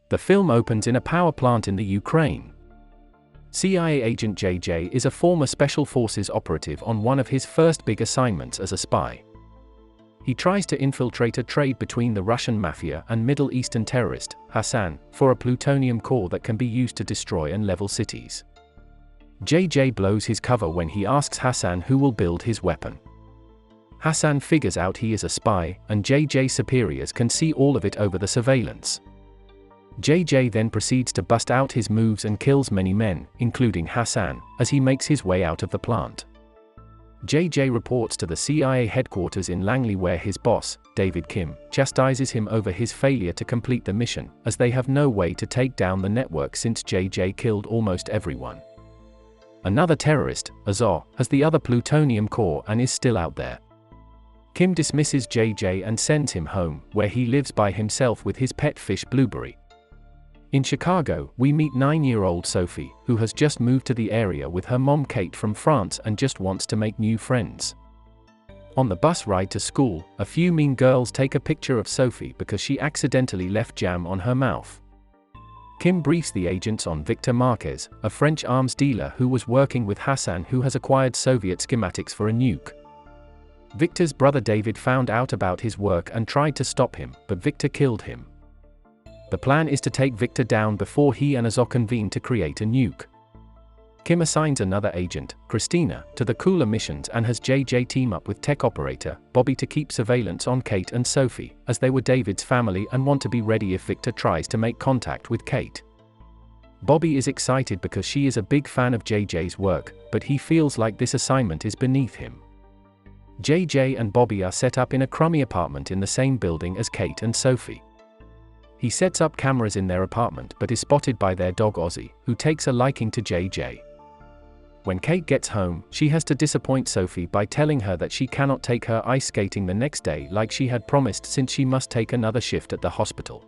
The film opens in a power plant in the Ukraine. CIA agent JJ is a former Special Forces operative on one of his first big assignments as a spy. He tries to infiltrate a trade between the Russian mafia and Middle Eastern terrorist, Hassan, for a plutonium core that can be used to destroy and level cities. JJ blows his cover when he asks Hassan who will build his weapon. Hassan figures out he is a spy, and JJ's superiors can see all of it over the surveillance. JJ then proceeds to bust out his moves and kills many men, including Hassan, as he makes his way out of the plant. JJ reports to the CIA headquarters in Langley where his boss, David Kim, chastises him over his failure to complete the mission, as they have no way to take down the network since JJ killed almost everyone. Another terrorist, Azov, has the other plutonium core and is still out there. Kim dismisses JJ and sends him home, where he lives by himself with his pet fish Blueberry. In Chicago, we meet 9-year-old Sophie, who has just moved to the area with her mom Kate from France and just wants to make new friends. On the bus ride to school, a few mean girls take a picture of Sophie because she accidentally left jam on her mouth. Kim briefs the agents on Victor Marquez, a French arms dealer who was working with Hassan, who has acquired Soviet schematics for a nuke. Victor's brother David found out about his work and tried to stop him, but Victor killed him. The plan is to take Victor down before he and Azov convene to create a nuke. Kim assigns another agent, Christina, to the cooler missions and has JJ team up with tech operator, Bobby, to keep surveillance on Kate and Sophie, as they were David's family and want to be ready if Victor tries to make contact with Kate. Bobby is excited because she is a big fan of JJ's work, but he feels like this assignment is beneath him. JJ and Bobby are set up in a crummy apartment in the same building as Kate and Sophie. He sets up cameras in their apartment but is spotted by their dog Ozzy, who takes a liking to JJ. When Kate gets home, she has to disappoint Sophie by telling her that she cannot take her ice skating the next day like she had promised, since she must take another shift at the hospital.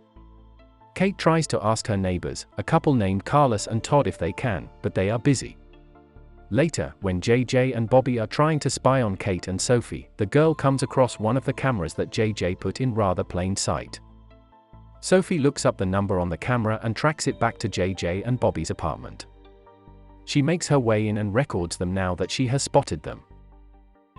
Kate tries to ask her neighbors, a couple named Carlos and Todd, if they can, but they are busy. Later, when JJ and Bobby are trying to spy on Kate and Sophie, the girl comes across one of the cameras that JJ put in rather plain sight. Sophie looks up the number on the camera and tracks it back to JJ and Bobby's apartment. She makes her way in and records them now that she has spotted them.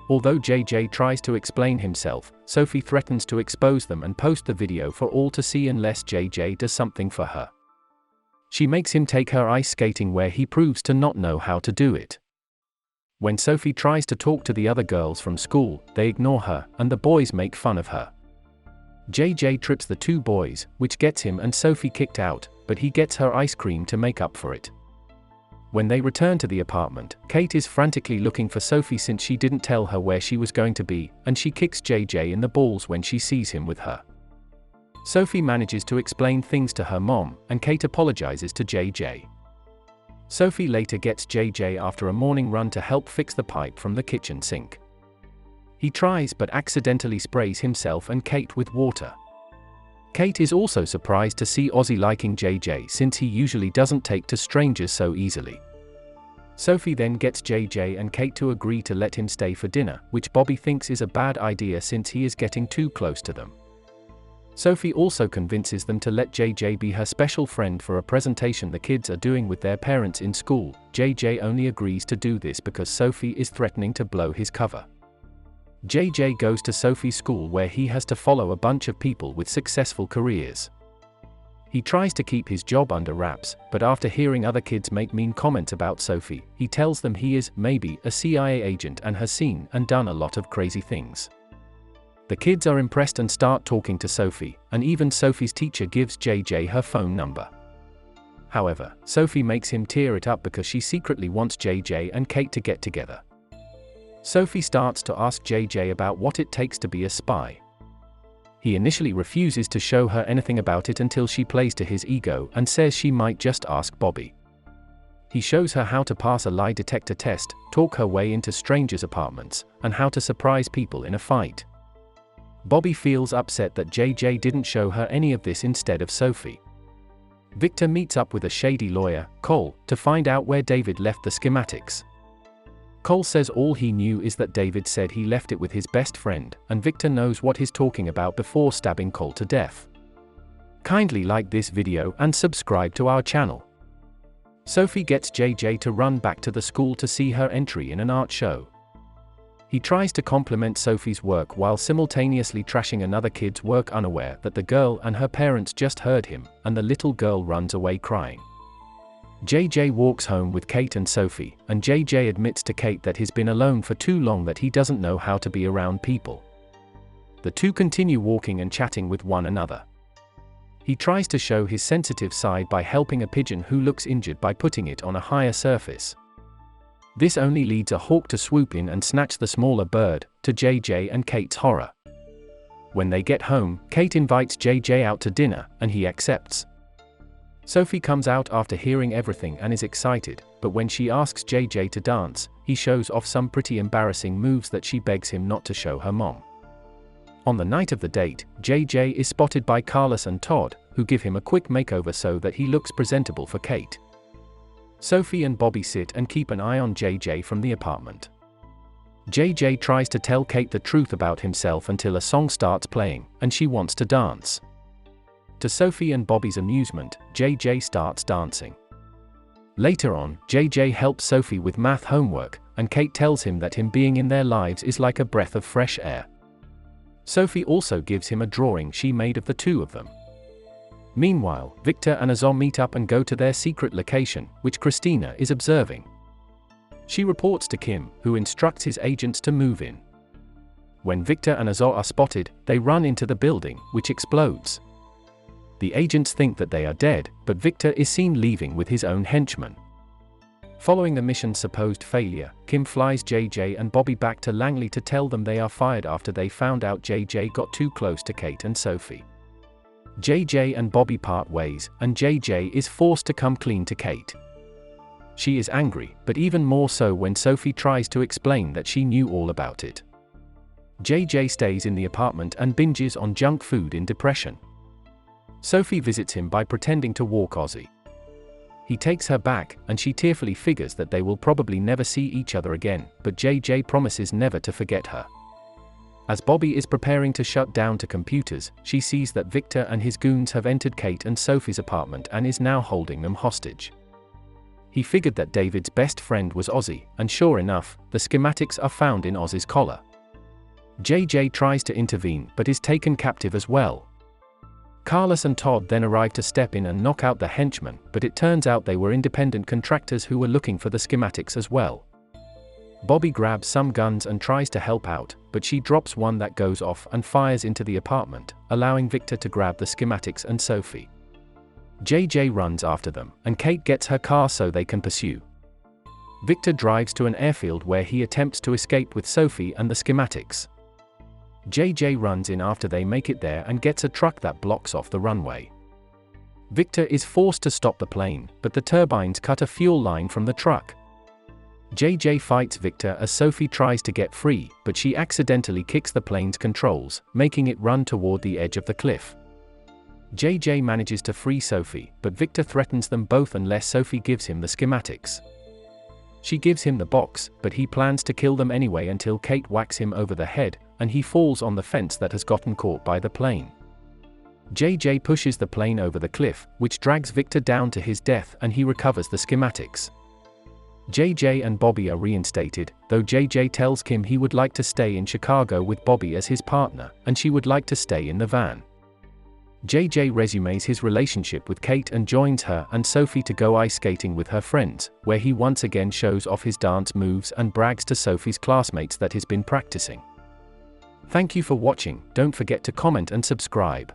Although JJ tries to explain himself, Sophie threatens to expose them and post the video for all to see unless JJ does something for her. She makes him take her ice skating, where he proves to not know how to do it. When Sophie tries to talk to the other girls from school, they ignore her, and the boys make fun of her. JJ trips the two boys, which gets him and Sophie kicked out, but he gets her ice cream to make up for it. When they return to the apartment, Kate is frantically looking for Sophie since she didn't tell her where she was going to be, and she kicks JJ in the balls when she sees him with her. Sophie manages to explain things to her mom, and Kate apologizes to JJ. Sophie later gets JJ after a morning run to help fix the pipe from the kitchen sink. He tries but accidentally sprays himself and Kate with water. Kate is also surprised to see Ozzy liking JJ, since he usually doesn't take to strangers so easily. Sophie then gets JJ and Kate to agree to let him stay for dinner, which Bobby thinks is a bad idea since he is getting too close to them. Sophie also convinces them to let JJ be her special friend for a presentation the kids are doing with their parents in school. JJ only agrees to do this because Sophie is threatening to blow his cover. JJ goes to Sophie's school, where he has to follow a bunch of people with successful careers. He tries to keep his job under wraps, but after hearing other kids make mean comments about Sophie, he tells them he is, maybe, a CIA agent and has seen and done a lot of crazy things. The kids are impressed and start talking to Sophie, and even Sophie's teacher gives JJ her phone number. However, Sophie makes him tear it up because she secretly wants JJ and Kate to get together. Sophie starts to ask JJ about what it takes to be a spy. He initially refuses to show her anything about it until she plays to his ego and says she might just ask Bobby. He shows her how to pass a lie detector test, talk her way into strangers' apartments, and how to surprise people in a fight. Bobby feels upset that JJ didn't show her any of this instead of Sophie. Victor meets up with a shady lawyer, Cole, to find out where David left the schematics. Cole says all he knew is that David said he left it with his best friend, and Victor knows what he's talking about before stabbing Cole to death. Kindly like this video and subscribe to our channel. Sophie gets JJ to run back to the school to see her entry in an art show. He tries to compliment Sophie's work while simultaneously trashing another kid's work, unaware that the girl and her parents just heard him, and the little girl runs away crying. JJ walks home with Kate and Sophie, and JJ admits to Kate that he's been alone for too long, that he doesn't know how to be around people. The two continue walking and chatting with one another. He tries to show his sensitive side by helping a pigeon who looks injured by putting it on a higher surface. This only leads a hawk to swoop in and snatch the smaller bird, to JJ and Kate's horror. When they get home, Kate invites JJ out to dinner, and he accepts. Sophie comes out after hearing everything and is excited, but when she asks JJ to dance, he shows off some pretty embarrassing moves that she begs him not to show her mom. On the night of the date, JJ is spotted by Carlos and Todd, who give him a quick makeover so that he looks presentable for Kate. Sophie and Bobby sit and keep an eye on JJ from the apartment. JJ tries to tell Kate the truth about himself until a song starts playing, and she wants to dance. To Sophie and Bobby's amusement, JJ starts dancing. Later on, JJ helps Sophie with math homework, and Kate tells him that him being in their lives is like a breath of fresh air. Sophie also gives him a drawing she made of the two of them. Meanwhile, Victor and Azor meet up and go to their secret location, which Christina is observing. She reports to Kim, who instructs his agents to move in. When Victor and Azor are spotted, they run into the building, which explodes. The agents think that they are dead, but Victor is seen leaving with his own henchmen. Following the mission's supposed failure, Kim flies JJ and Bobby back to Langley to tell them they are fired after they found out JJ got too close to Kate and Sophie. JJ and Bobby part ways, and JJ is forced to come clean to Kate. She is angry, but even more so when Sophie tries to explain that she knew all about it. JJ stays in the apartment and binges on junk food in depression. Sophie visits him by pretending to walk Ozzy. He takes her back, and she tearfully figures that they will probably never see each other again, but JJ promises never to forget her. As Bobby is preparing to shut down to computers, she sees that Victor and his goons have entered Kate and Sophie's apartment and is now holding them hostage. He figured that David's best friend was Ozzy, and sure enough, the schematics are found in Ozzy's collar. JJ tries to intervene but is taken captive as well. Carlos and Todd then arrive to step in and knock out the henchmen, but it turns out they were independent contractors who were looking for the schematics as well. Bobby grabs some guns and tries to help out, but she drops one that goes off and fires into the apartment, allowing Victor to grab the schematics and Sophie. JJ runs after them, and Kate gets her car so they can pursue. Victor drives to an airfield where he attempts to escape with Sophie and the schematics. JJ runs in after they make it there and gets a truck that blocks off the runway. Victor is forced to stop the plane, but the turbines cut a fuel line from the truck. JJ fights Victor as Sophie tries to get free, but she accidentally kicks the plane's controls, making it run toward the edge of the cliff. JJ manages to free Sophie, but Victor threatens them both unless Sophie gives him the schematics. She gives him the box, but he plans to kill them anyway until Kate whacks him over the head, and he falls on the fence that has gotten caught by the plane. JJ pushes the plane over the cliff, which drags Victor down to his death, and he recovers the schematics. JJ and Bobby are reinstated, though JJ tells Kim he would like to stay in Chicago with Bobby as his partner, and she would like to stay in the van. JJ resumes his relationship with Kate and joins her and Sophie to go ice skating with her friends, where he once again shows off his dance moves and brags to Sophie's classmates that he's been practicing. Thank you for watching. Don't forget to comment and subscribe.